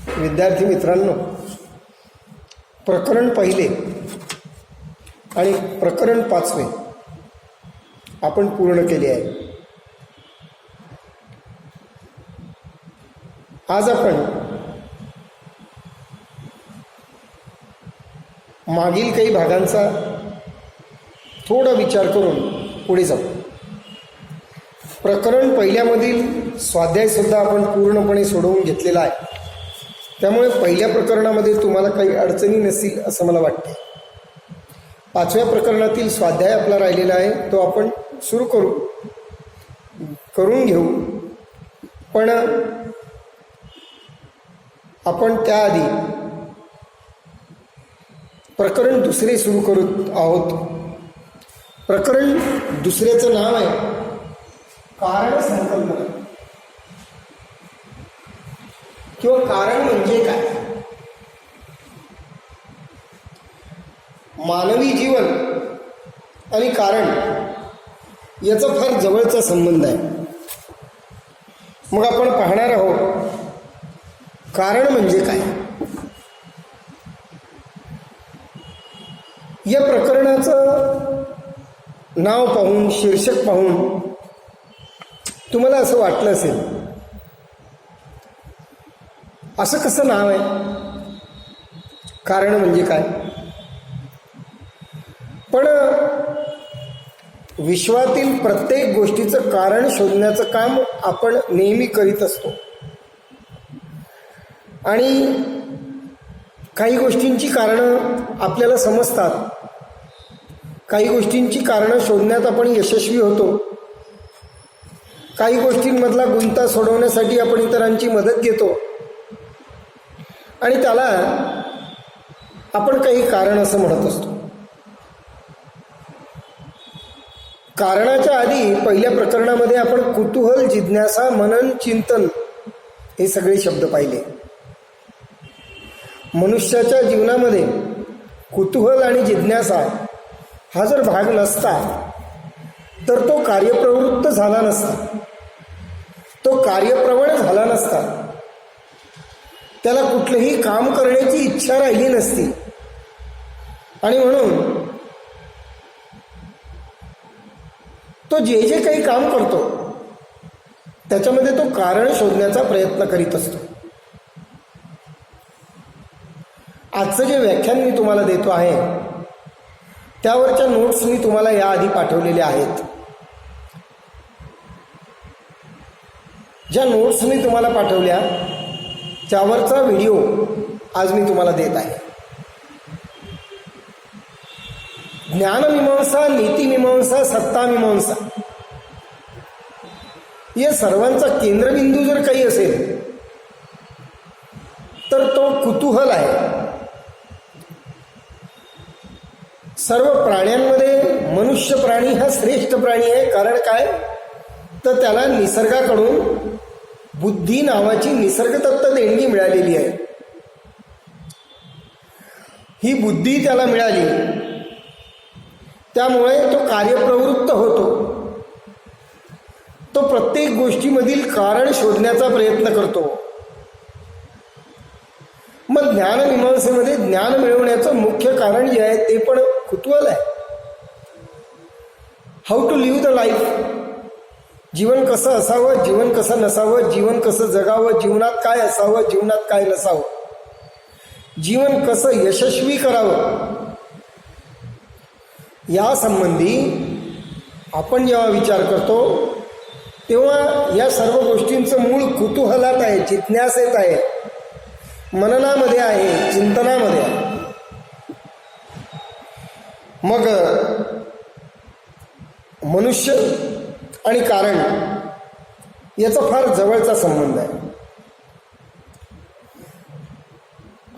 विद्यार्थी मित्रांनो, प्रकरण पहिले आणि प्रकरण 5वे आपण पूर्ण केले आहे. आज आपण मागील काही भागांचा थोडा विचार करून पुढे जाऊ. प्रकरण पहिल्यामधील स्वाध्यायसुद्धा आपण पूर्णपणे सोडवून घेतलेला आहे, त्यामुळे पहिल्या प्रकरणामध्ये तुम्हाला काही अडचणी नसतील असं मला वाटते. 5व्या प्रकरणातील स्वाध्याय आपला राहिलेला आहे, तो आपण सुरू करून घेऊ. पण आपण त्याआधी प्रकरण दुसरे सुरू करत आहोत. प्रकरण दुसऱ्याचं नाव आहे कारण संकल्पना किंवा कारण म्हणजे काय. मानवी जीवन आणि कारण याचा फार जवळचा संबंध आहे. मग आपण पाहणार आहोत कारण म्हणजे काय. या प्रकरणाचं नाव पाहून, शीर्षक पाहून तुम्हाला असं वाटलं असेल, असं कसं नाव आहे, कारण म्हणजे काय. पण विश्वातील प्रत्येक गोष्टीचं कारण शोधण्याचं काम आपण नेहमी करीत असतो. आणि काही गोष्टींची कारणं आपल्याला समजतात, काही गोष्टींची कारणं शोधण्यात आपण यशस्वी होतो, काही गोष्टींमधला गुंता सोडवण्यासाठी आपण इतरांची मदत घेतो आणि त्याला आपण काही कारण असं म्हणत असतो. कारणाच्या आधी पहिल्या प्रकरणामध्ये आपण कुतूहल, जिज्ञासा, मनन, चिंतन हे सगळे शब्द पाहिले. मनुष्याच्या जीवनामध्ये कुतूहल आणि जिज्ञासा हा जर भाग नसता तर तो कार्यप्रवृत्त झाला नसता, तो कार्यप्रवण झाला नसता, त्याला कुठलंही काम करण्याची इच्छा राहिली नसती. आणि म्हणून तो जे जे काही काम करतो त्याच्यामध्ये तो कारण शोधण्याचा प्रयत्न करीत असतो. आजचं जे व्याख्यान मी तुम्हाला देतो आहे त्यावरच्या नोट्स मी तुम्हाला याआधी पाठवलेल्या आहेत. ज्या नोट्स मी तुम्हाला पाठवल्या त्यावरचा व्हिडिओ आज मी तुम्हाला देत आहे. ज्ञानमीमांसा, नीतिमीमांसा, सत्तामीमांसा या सर्वांचा केंद्रबिंदू जर काही असेल तर तो कुतूहल आहे. सर्व प्राण्यांमध्ये मनुष्य प्राणी हा श्रेष्ठ प्राणी आहे. कारण काय तर त्याला निसर्गाकडून बुद्धी नावाची निसर्गदत्त देणगी मिळालेली आहे. ही बुद्धी त्याला मिळाली, त्यामुळे तो कार्यप्रवृत्त होतो. तो प्रत्येक गोष्टीमधील कारण शोधण्याचा प्रयत्न करतो. मग ज्ञानमीमांसेमध्ये ज्ञान मिळवण्याचं मुख्य कारण जे आहे ते पण कुतूहल आहे. How to live the life, जीवन कसं असावं, जीवन कसं नसावं, जीवन कसं जगावं, जीवनात काय असावं, जीवनात काय नसावं, जीवन कसं यशस्वी करावं, या संबंधी आपण जेव्हा विचार करतो तेव्हा या सर्व गोष्टींचं मूळ कुतूहलात आहे, जिज्ञासेत आहे, मननामध्ये आहे, चिंतनामध्ये आहे. मग मनुष्य आणि कारण याचा फार जवळचा संबंध आहे.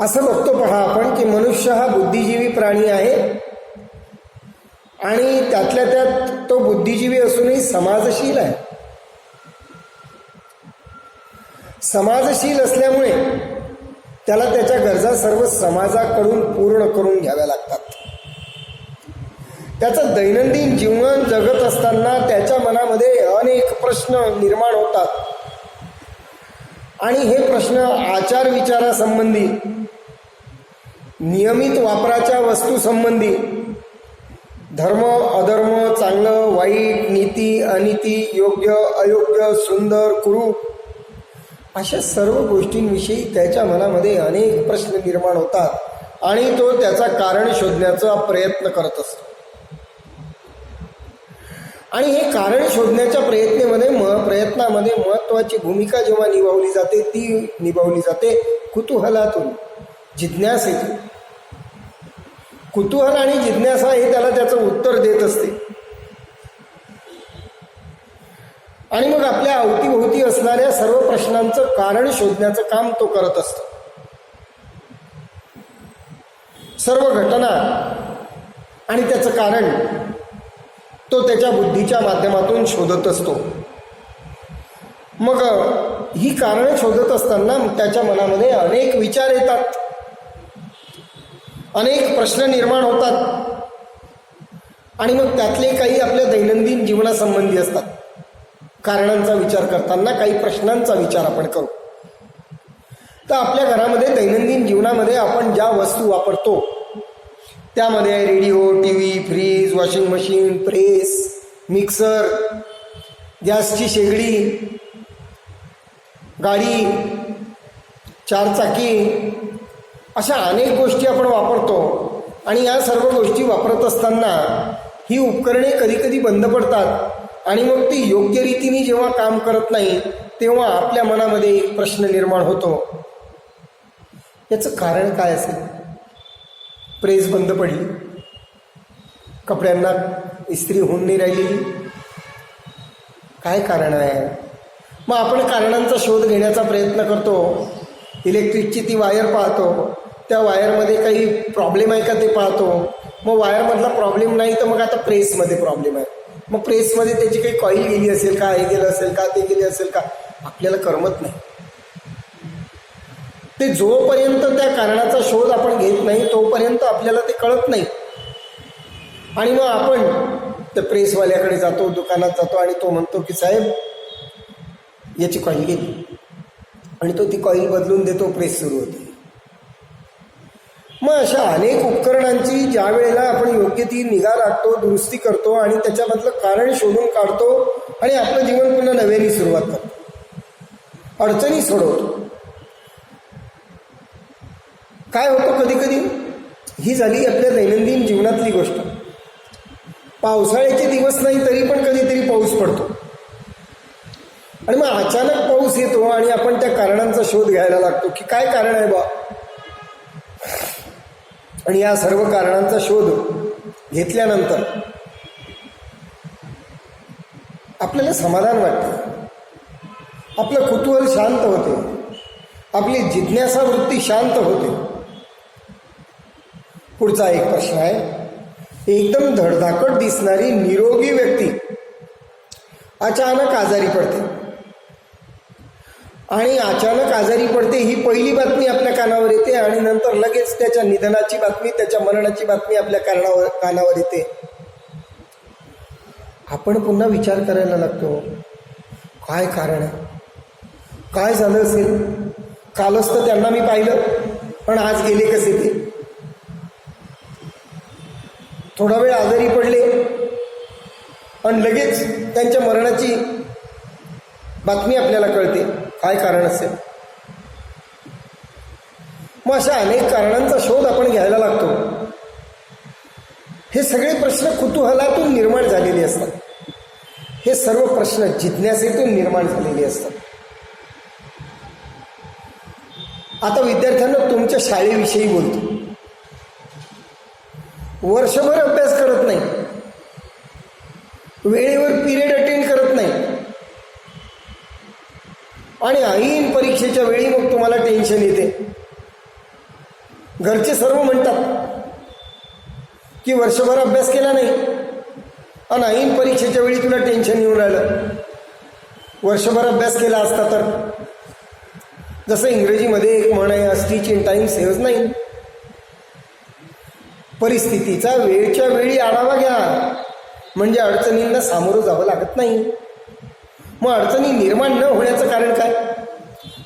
असं बघतो पहा आपण की मनुष्य हा बुद्धिजीवी प्राणी आहे आणि त्यातल्या त्यात तो बुद्धिजीवी असूनही समाजशील आहे. समाजशील असल्यामुळे त्याला त्याच्या गरजा सर्व समाजाकडून पूर्ण करून घ्याव्या लागतात. त्याचं दैनंदिन जीवन जगत असताना त्याच्या मनामध्ये अनेक प्रश्न निर्माण होतात आणि हे प्रश्न आचार विचारासंबंधी, नियमित वापराच्या वस्तूसंबंधी, धर्म अधर्म, चांगलं वाईट, नीती अनीती, योग्य अयोग्य, सुंदर कुरूप, अशा सर्व गोष्टींविषयी त्याच्या मनामध्ये अनेक प्रश्न निर्माण होतात आणि तो त्याचा कारण शोधण्याचा प्रयत्न करत असतो. आणि हे कारण शोधण्याच्या प्रयत्नामध्ये महत्त्वाची भूमिका जेव्हा निभावली जाते ती निभावली जाते कुतूहलातून, जिज्ञासेतून. कुतूहल आणि जिज्ञासा हे त्याला त्याचं उत्तर देत असते. आणि मग आपल्या अवतीभोवती असणाऱ्या सर्व प्रश्नांचं कारण शोधण्याचं काम तो करत असतो. सर्व घटना आणि त्याचं कारण तो त्याच्या बुद्धीच्या माध्यमातून शोधत असतो. मग ही कारणं शोधत असताना त्याच्या मनामध्ये अनेक विचार येतात, अनेक प्रश्न निर्माण होतात आणि मग त्यातले काही आपल्या दैनंदिन जीवनासंबंधी असतात. कारणांचा विचार करताना काही प्रश्नांचा विचार आपण करू. तर आपल्या घरामध्ये दैनंदिन जीवनामध्ये आपण ज्या वस्तू वापरतो त्यामध्ये radio, T V, fridge, washing machine, press, mixer, गॅसची शेगडी, गाडी, चारचाकी, अशा अनेक गोष्टी आपण वापरतो. आणि या सर्व गोष्टी वापरत असताना ही उपकरणे कधी कधी बंद पडतात आणि मग ती योग्य रीतीने जेव्हा काम करत नाही तेव्हा आपल्या मनामध्ये एक प्रश्न निर्माण होतो, याचं कारण काय असेल? प्रेस बंद पडली, कपड्यांना इस्त्री होऊन नाही राहिलेली, काय कारण आहे? मग आपण कारणांचा शोध घेण्याचा प्रयत्न करतो. इलेक्ट्रिकची ती वायर पाहतो, त्या वायरमध्ये काही प्रॉब्लेम आहे का ते पाहतो. मग वायरमधला प्रॉब्लेम नाही तर मग आता प्रेसमध्ये प्रॉब्लेम आहे. मग प्रेसमध्ये त्याची काही कॉईल गेली असेल का, हे गेलं असेल का, ते गेले असेल का, आपल्याला करमत नाही. ते जोपर्यंत त्या कारणाचा शोध आपण घेत नाही तोपर्यंत आपल्याला ते कळत नाही. आणि मग आपण त्या प्रेसवाल्याकडे जातो, दुकानात जातो आणि तो म्हणतो की साहेब याची कॉईल गेली, आणि तो ती कॉईल बदलून देतो, प्रेस सुरू होते. मग अशा अनेक उपकरणांची ज्या वेळेला आपण योग्य ती निगा राखतो, दुरुस्ती करतो आणि त्याच्यामधलं कारण शोधून काढतो आणि आपलं जीवन पुन्हा नव्याने सुरुवात करतो, अडचणी सोडवतो. काय होतं कधी कधी, ही झाली आपल्या दैनंदिन जीवनातली गोष्ट. पावसाळ्याचे दिवस नाही तरी पण कधीतरी पाऊस पडतो आणि मग अचानक पाऊस येतो आणि आपण त्या कारणांचा शोध घ्यायला लागतो की काय कारण आहे बा. आणि या सर्व कारणांचा शोध घेतल्यानंतर आपल्याला समाधान वाटतं, आपलं कुतूहल शांत होते, आपली जिज्ञासा वृत्ती शांत होते. पुढचा एक प्रश्न आहे, एकदम धडधाकट दिसणारी निरोगी व्यक्ती अचानक आजारी पडते आणि अचानक आजारी पडते ही पहिली बातमी आपल्या कानावर येते आणि नंतर लगेच त्याच्या निधनाची बातमी, त्याच्या मरणाची बातमी आपल्या कानावर येते. आपण पुन्हा विचार करायला लागतो, काय कारण आहे, काय झालं असेल? कालच तर त्यांना मी पाहिलं पण आज गेले कसे ते? थोडा वेळ आजारी पडले आणि लगेच त्यांच्या मरणाची बातमी आपल्याला कळते, काय कारण असेल? मग अशा अनेक कारणांचा शोध आपण घ्यायला लागतो. हे सगळे प्रश्न कुतूहलातून निर्माण झालेले असतात, हे सर्व प्रश्न जिज्ञासेतून निर्माण झालेले असतात. आता विद्यार्थ्यांना तुमच्या शाळेविषयी बोलतो. वर्षभर अभ्यास करत नाही, वेळेवर पिरियड अटेंड करत नाही आणि ऐन परीक्षेच्या वेळी मग तुम्हाला टेन्शन येते. घरचे सर्व म्हणतात की वर्षभर अभ्यास केला नाही आणि ऐन परीक्षेच्या वेळी तुला टेन्शन येऊन राहिलं. वर्षभर अभ्यास केला असता तर, जसं इंग्रजीमध्ये एक म्हण आहे, स्टिच इन टाइम सेव्हज नाही. परिस्थितीचा वेळच्या वेळी आढावा घ्या म्हणजे अडचणींना सामोरं जावं लागत नाही. मग अडचणी निर्माण न होण्याचं कारण काय?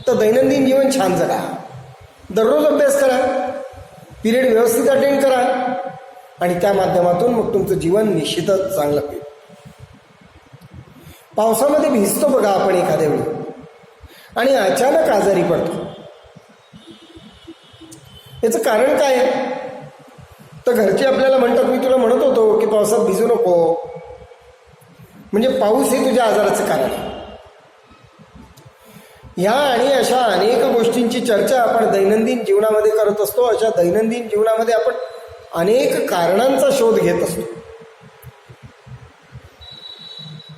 तर दैनंदिन जीवन छान जगा. दररोज अभ्यास करा, पिरियड व्यवस्थित अटेंड करा आणि त्या माध्यमातून मग तुमचं जीवन निश्चितच चांगलं होईल. पावसामध्ये भिजतो बघा आपण एखाद्या वेळी आणि अचानक आजारी पडतो. याचं कारण काय आहे? तर घरचे आपल्याला म्हणतात, मी तुला म्हणत होतो की पावसात भिजू नको, म्हणजे पाऊस हे तुझ्या आजाराचं कारण आहे. ह्या आणि अशा अनेक गोष्टींची चर्चा आपण दैनंदिन जीवनामध्ये करत असतो. अशा दैनंदिन जीवनामध्ये आपण अनेक कारणांचा शोध घेत असतो.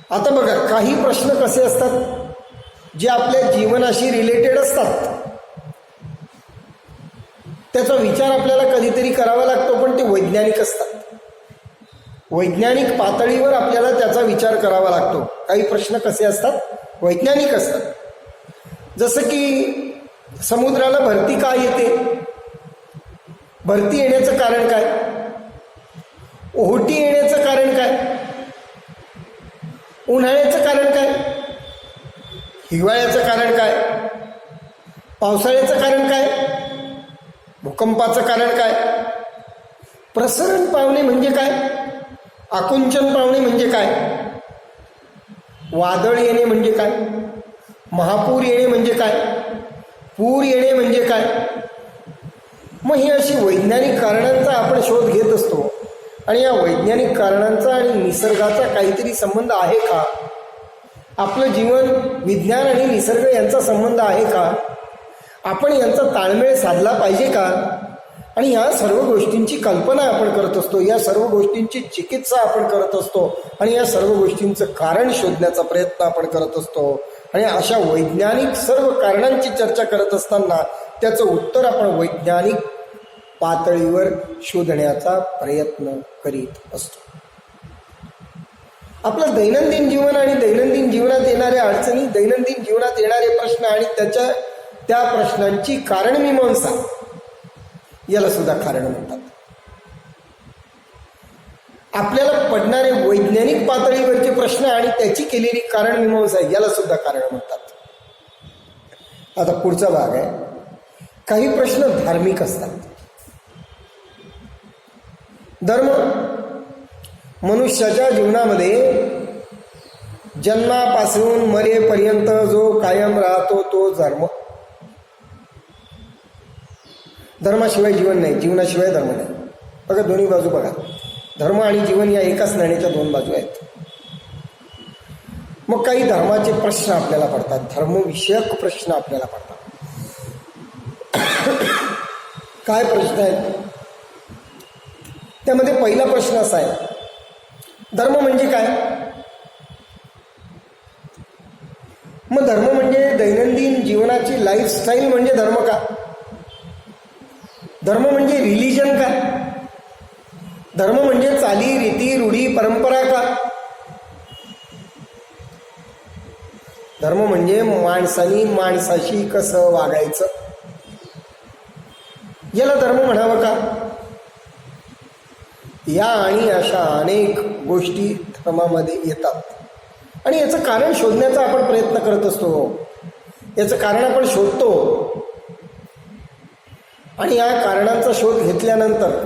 आता बघा, काही प्रश्न कसे असतात जे आपल्या जीवनाशी रिलेटेड असतात, त्याचा विचार आपल्याला कधीतरी करावा लागतो, पण ते वैज्ञानिक असतात. वैज्ञानिक पातळीवर आपल्याला त्याचा विचार करावा लागतो. काही प्रश्न कसे असतात? वैज्ञानिक असतात. जसं की समुद्राला भरती का येते? भरती येण्याचं कारण काय? ओहोटी येण्याचं कारण काय? उन्हाळ्याचं कारण काय? हिवाळ्याचं कारण काय? पावसाळ्याचं कारण काय? भूकंपाचं कारण काय? प्रसरण पावणे म्हणजे काय? आकुंचन पावणे म्हणजे काय? वादळ येणे म्हणजे काय? महापूर येणे म्हणजे काय? पूर येणे म्हणजे काय? मग ही अशी वैज्ञानिक कारणांचा आपण शोध घेत असतो. आणि या वैज्ञानिक कारणांचा आणि निसर्गाचा काहीतरी संबंध आहे का? आपलं जीवन विज्ञान आणि निसर्ग यांचा संबंध आहे का? आपण यांचा ताळमेळ साधला पाहिजे का? आणि या सर्व गोष्टींची कल्पना आपण करत असतो, या सर्व गोष्टींची चिकित्सा आपण करत असतो आणि या सर्व गोष्टींचं कारण शोधण्याचा प्रयत्न आपण करत असतो. आणि अशा वैज्ञानिक सर्व कारणांची चर्चा करत असताना त्याचं उत्तर आपण वैज्ञानिक पातळीवर शोधण्याचा प्रयत्न करीत असतो. आपलं दैनंदिन जीवन आणि दैनंदिन जीवनात येणाऱ्या अडचणी, दैनंदिन जीवनात येणारे प्रश्न आणि त्या प्रश्नांची कारणमीमांसा, याला सुद्धा कारण म्हणतात. आपल्याला पडणारे वैज्ञानिक पातळीवरचे प्रश्न आणि त्याची केलेली कारणमीमांसा, याला सुद्धा कारण म्हणतात. आता पुढचा भाग आहे, काही प्रश्न धार्मिक असतात. धर्म मनुष्याच्या जीवनामध्ये जन्मापासून मरेपर्यंत जो कायम राहतो तो धर्म. धर्माशिवाय जीवन नाही, जीवनाशिवाय धर्म नाही. बघा, दोन्ही बाजू बघा. धर्म आणि जीवन या एकाच नाण्याच्या दोन बाजू आहेत. मग काही धर्माचे प्रश्न आपल्याला पडतात, धर्मविषयक प्रश्न आपल्याला पडतात. काय प्रश्न आहेत? त्यामध्ये पहिला प्रश्न असा आहे, धर्म म्हणजे काय? मग धर्म म्हणजे दैनंदिन जीवनाची लाईफस्टाईल म्हणजे धर्म का? धर्म म्हणजे रिलिजन का? धर्म म्हणजे चाली, रीती, रूढी, परंपरा का? धर्म म्हणजे माणसानी माणसाशी कसं वागायचं, याला धर्म म्हणावं का? या आणि अशा अनेक गोष्टी धर्मामध्ये येतात आणि याचं कारण शोधण्याचा आपण प्रयत्न करत असतो. याचं कारण आपण शोधतो आणि या कारणांचा शोध घेतल्यानंतर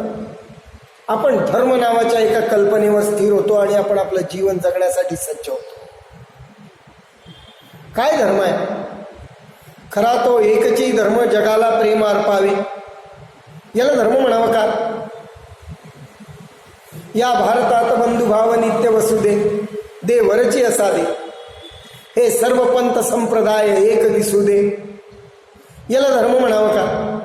आपण धर्म नावाच्या एका कल्पनेवर स्थिर होतो आणि आपण आपलं जीवन जगण्यासाठी सज्ज होतो. काय धर्म आहे? खरा तो एकची धर्म जगाला प्रेम अर्पावे, याला धर्म म्हणावं का? या भारतात बंधुभाव नित्य वसुदे, दे वरची असावे, हे सर्व पंथ संप्रदाय एक दिसू दे, याला धर्म म्हणावं का?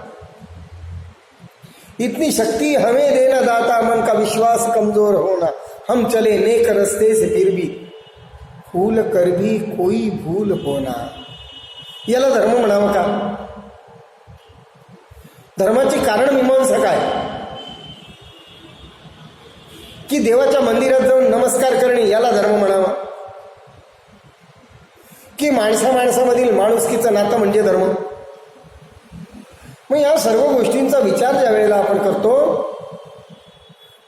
इतनी शक्ति हमें देना दाता, मन का विश्वास कमजोर होना, हम चले नेक रस्ते से फिर भी भूल कर भी कोई भूल होना, याला धर्म म्हणावं का? धर्माची कारण मीमांसा काय? की देवाच्या मंदिरात जाऊन नमस्कार करणे, याला धर्म म्हणावा? की माणसा माणसामधील माणुसकीचं नातं म्हणजे धर्म? मग या सर्व गोष्टींचा विचार ज्या वेळेला आपण करतो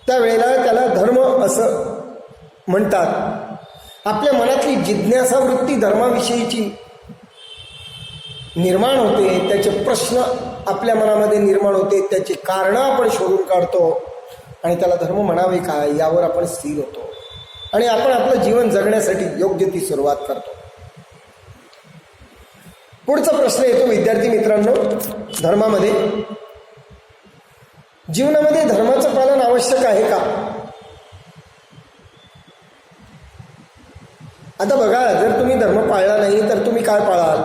त्यावेळेला त्याला धर्म असं म्हणतात. आपल्या मनातली जिज्ञासा वृत्ती धर्माविषयीची निर्माण होते, त्याचे प्रश्न आपल्या मनामध्ये निर्माण होते, त्याची कारणं आपण शोधून काढतो आणि त्याला धर्म म्हणावे काय यावर आपण स्थिर होतो आणि आपण आपलं जीवन जगण्यासाठी योग्य ती सुरुवात करतो. पुढचा प्रश्न येतो विद्यार्थी मित्रांनो, धर्मामध्ये जीवनामध्ये धर्माचं पालन आवश्यक आहे का? आता बघा, जर तुम्ही धर्म पाळला नाही तर तुम्ही काय पाळाल?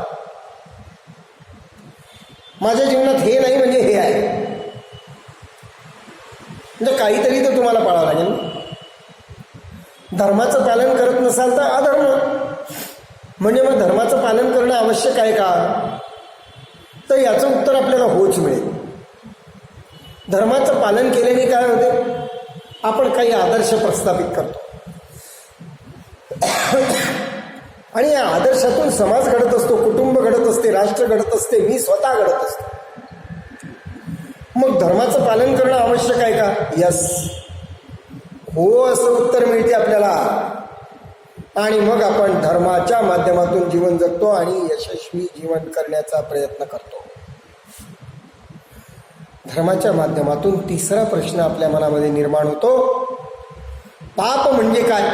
माझ्या जीवनात हे नाही म्हणजे हे आहे, म्हणजे काहीतरी तर तुम्हाला पाळावं लागेल. धर्माचं पालन करत नसाल तर अधर्म. म्हणजे मग धर्माचं पालन करणं आवश्यक आहे का? तर याचं उत्तर आपल्याला होच मिळेल. धर्माचं पालन केल्याने काय होते? आपण काही आदर्श प्रस्थापित करतो आणि या आदर्शातून समाज घडत असतो, कुटुंब घडत असते, राष्ट्र घडत असते, मी स्वतः घडत असतो. मग धर्माचं पालन करणं आवश्यक आहे का? यस, हो असं उत्तर मिळते आपल्याला. आणि मग आपण धर्माच्या माध्यमातून जीवन जगतो आणि यशस्वी जीवन करण्याचा प्रयत्न करतो. धर्माच्या माध्यमातून तिसरा प्रश्न आपल्या मनामध्ये निर्माण होतो, पाप म्हणजे काय?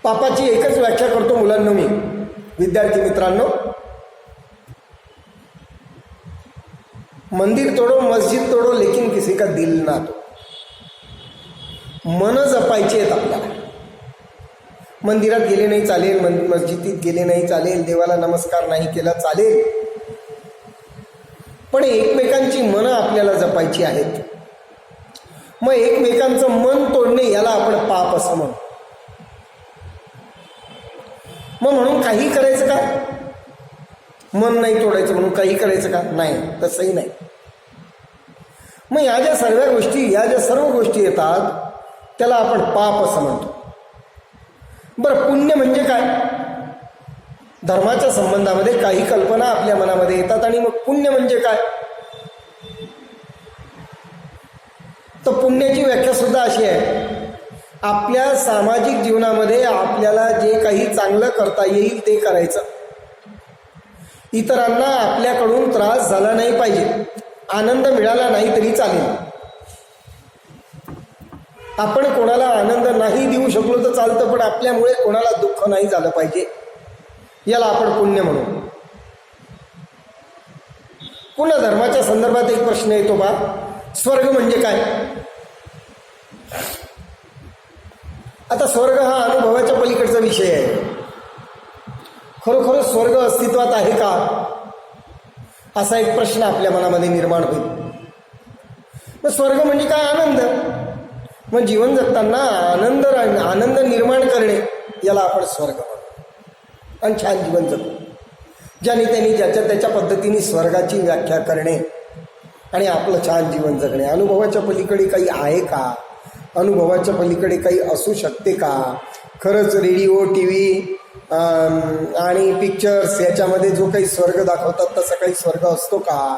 पापाची एकच व्याख्या करतो मुलांना मी, विद्यार्थी मित्रांनो. मंदिर तोडो, मस्जिद तोडो, लेकिन किसी का दिल ना तोडो. मन जपायची आहेत आपल्याला. मंदिरात गेले नाही चालेल, मस्जिदीत गेले नाही चालेल, देवाला नमस्कार नाही केला चालेल, पण एकमेकांची मनं आपल्याला जपायची आहेत. मग एकमेकांचं मन तोडणे याला आपण पाप असं म्हणू. मग म्हणून काही करायचं का? मन नाही तोडायचं म्हणून काही करायचं का? नाही, तसंही नाही. मग या ज्या सर्व गोष्टी, या ज्या सर्व गोष्टी येतात त्याला आपण पाप असं म्हणतो. बरं, पुण्य म्हणजे काय? धर्माच्या संबंधामध्ये काही कल्पना आपल्या मनामध्ये येतात आणि मग पुण्य म्हणजे काय? तर पुण्याची व्याख्या सुद्धा अशी आहे, आपल्या सामाजिक जीवनामध्ये आपल्याला जे काही चांगलं करता येईल ते करायचं. इतरांना आपल्याकडून त्रास झाला नाही पाहिजे, आनंद मिळाला नाही तरी चालेल. आपण कोणाला आनंद नाही देऊ शकलो तर चालतं, पण आपल्यामुळे कोणाला दुःख नाही झालं पाहिजे, याला आपण पुण्य म्हणू. पुन्हा धर्माच्या संदर्भात एक प्रश्न येतो बा, स्वर्ग म्हणजे काय? आता स्वर्ग हा अनुभवाच्या पलीकडचा विषय आहे. खरोखर स्वर्ग अस्तित्वात आहे का, असा एक प्रश्न आपल्या मनामध्ये निर्माण होईल. मग स्वर्ग म्हणजे काय? आनंद. मग जीवन जगताना आनंद निर्माण करणे याला आपण स्वर्ग म्हणतो आणि छान जीवन जगतो. ज्याने त्यांनी ज्याच्या त्याच्या पद्धतीने स्वर्गाची व्याख्या करणे आणि आपलं छान जीवन जगणे. अनुभवाच्या पलीकडे काही आहे का? अनुभवाच्या पलीकडे काही असू शकते का? खरंच रेडिओ, टी व्ही आणि पिक्चर्स याच्यामध्ये जो काही स्वर्ग दाखवतात तसा काही स्वर्ग असतो का?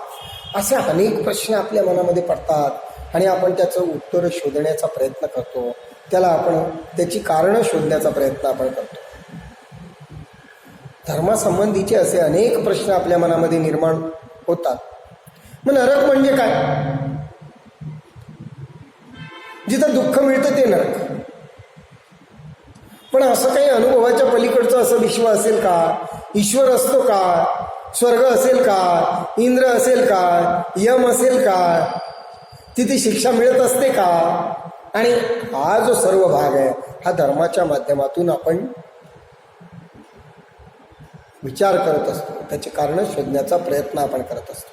असे अनेक प्रश्न आपल्या मनामध्ये पडतात आणि आपण त्याचं उत्तर शोधण्याचा प्रयत्न करतो. त्याला आपण त्याची कारणं शोधण्याचा प्रयत्न आपण करतो. धर्मासंबंधीचे असे अनेक प्रश्न आपल्या मनामध्ये निर्माण होतात. मग नरक म्हणजे काय? जिथं दुःख मिळतं ते नरक. पण असं काही अनुभवाच्या पलीकडचं असं विश्व असेल का? ईश्वर असतो का? स्वर्ग असेल का? इंद्र असेल का? यम असेल का? तिथे शिक्षा मिळत असते का? आणि हा जो सर्व भाग आहे हा धर्माच्या माध्यमातून आपण विचार करत असतो, त्याचे कारण शोधण्याचा प्रयत्न आपण करत असतो.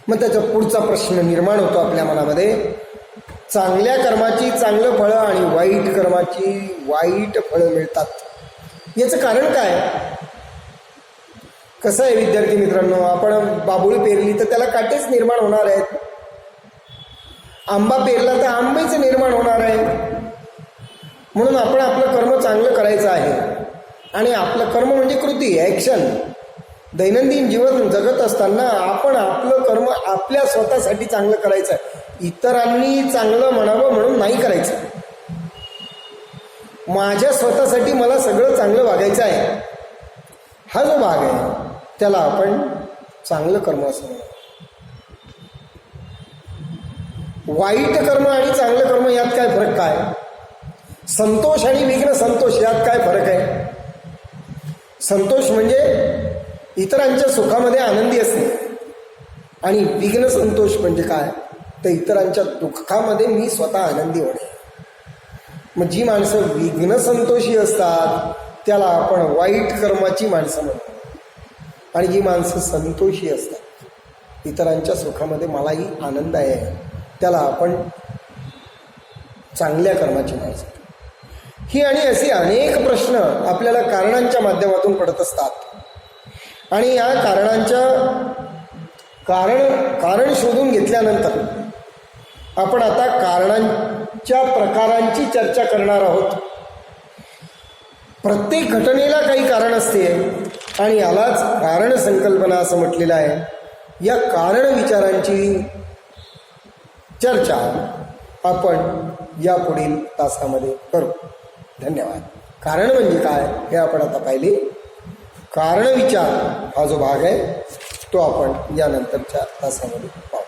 मग त्याचा पुढचा प्रश्न निर्माण होतो आपल्या मनामध्ये, चांगल्या कर्माची चांगलं फळं आणि वाईट कर्माची वाईट फळं मिळतात. याचं कारण काय? कसं आहे विद्यार्थी मित्रांनो, आपण बाभूळ पेरली तर त्याला काटेच निर्माण होणार आहेत. आंबा पेरला तर आंबेच निर्माण होणार आहे. म्हणून आपण आपलं कर्म चांगलं करायचं आहे. आणि आपलं कर्म म्हणजे कृती, ॲक्शन. दैनंदिन जीवन जगत असताना आपण आपलं कर्म आपल्या स्वतःसाठी चांगलं करायचं आहे. इतरांनी चांगलं म्हणावं म्हणून नाही करायचं. माझ्या स्वतःसाठी मला सगळं चांगलं वागायचं आहे, हा जो भाग आहे त्याला आपण चांगलं कर्म असं म्हणतो. वाईट कर्म आणि चांगलं कर्म यात काय फरक काय? संतोष आणि विघ्न संतोष यात काय फरक आहे? संतोष म्हणजे इतरांच्या सुखामध्ये आनंदी असणे आणि विघ्न संतोष म्हणजे काय? तर इतरांच्या दुःखामध्ये मी स्वतः आनंदी होणे. मग जी माणसं विघ्न संतोषी असतात त्याला आपण वाईट कर्माची माणसं म्हणतो आणि जी माणसं संतोषी असतात इतरांच्या सुखामध्ये मलाही आनंद आहे त्याला आपण चांगल्या कर्माची माणसं. ही आणि अशी अनेक प्रश्न आपल्याला कारणांच्या माध्यमातून पडत असतात आणि या कारणांच्या कारण शोधून घेतल्यानंतर आपण आता कारणांच्या प्रकारांची चर्चा करणार आहोत. प्रत्येक घटनेला काही कारण असते आणि यालाच कारण संकल्पना असं म्हटलेलं आहे. या कारण विचारांची चर्चा आपण यापुढील तासामध्ये करू. धन्यवाद. कारण म्हणजे काय हे आपण आता पाहिले. कारण विचार हा जो भाग आहे तो आपण यानंतरच्या तासामध्ये पाहू.